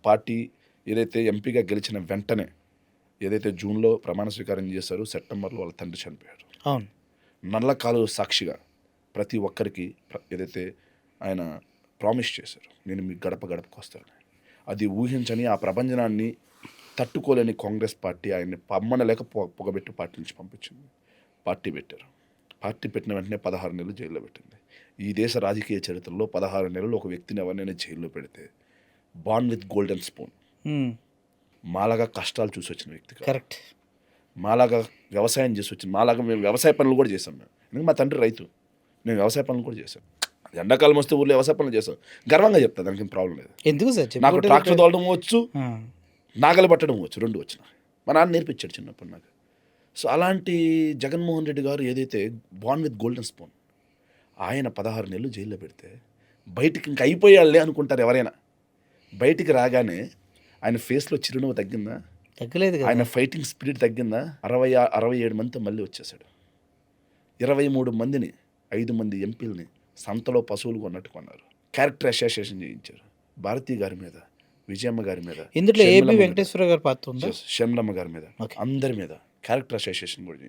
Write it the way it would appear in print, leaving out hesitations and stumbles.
Party ఏదైతే ఎంపీగా గెలిచిన వెంటనే ఏదైతే జూన్లో ప్రమాణ స్వీకారం చేశారో సెప్టెంబర్లో వాళ్ళ తండ్రి చనిపోయారు. అవును. నల్ల కాలువ సాక్షిగా ప్రతి ఒక్కరికి ఏదైతే ఆయన ప్రామిస్ చేశారు, నేను మీ గడప గడపకు వస్తాను, అది ఊహించని ఆ ప్రభంజనాన్ని తట్టుకోలేని కాంగ్రెస్ పార్టీ ఆయన్ని పమ్మనలేక పొగబెట్టి పార్టీ నుంచి పంపించింది. పార్టీ పెట్టారు. పార్టీ పెట్టిన వెంటనే 16 నెలలు జైల్లో పెట్టింది. ఈ దేశ రాజకీయ చరిత్రలో 16 నెలలు ఒక వ్యక్తిని ఎవరినైనా జైల్లో పెడితే బాన్ విత్ గోల్డెన్ స్పూన్. మాలాగా కష్టాలు చూసి వచ్చిన వ్యక్తి కాదు. కరెక్ట్. మాలాగా వ్యవసాయం చేసి వచ్చింది. మాలాగా మేము వ్యవసాయ పనులు కూడా చేసాం. మేము ఎందుకంటే మా తండ్రి రైతు, మేము వ్యవసాయ పనులు కూడా చేసాం. ఎండాకాలం వస్తే ఊర్లో వ్యవసాయ పనులు చేసాం. గర్వంగా చెప్తా, దానికి ఏం ప్రాబ్లం లేదు. ఎందుకు సార్ నాకు ట్రాక్టర్ తోలడం వచ్చు, నాగలి పట్టడం వచ్చు, 2 వచ్చిన. మా నాన్న నేర్పించాడు చిన్నప్పుడు నాకు. సో అలాంటి జగన్మోహన్ రెడ్డి గారు ఏదైతే బాన్ విత్ గోల్డెన్ స్పూన్, ఆయన 16 నెలలు జైల్లో పెడితే బయటికి ఇంక అయిపోయాళ్లే అనుకుంటారు ఎవరైనా. బయటికి రాగానే ఆయన ఫేస్లో చిరునవ్వు తగ్గిందా? తగ్గలేదు కదా. ఆయన ఫైటింగ్ స్పిరిట్ తగ్గిందా? 67 మందితో మళ్ళీ వచ్చేసాడు. 23 మందిని, 5 మంది ఎంపీలని సంతలో పశువులు కొన్నట్టు కొన్నారు. క్యారెక్టర్ అసోసియేషన్ చేయించారు. భారతి గారి మీద, విజయమ్మ గారి మీద, ఇందులో ఏబి వెంకటేశ్వర గారి పాత్ర ఉందా? షర్మిలమ్మ గారి మీద, Okay. అందరి మీద క్యారెక్టర్ అసోసియేషన్ కూడా చేయించారు.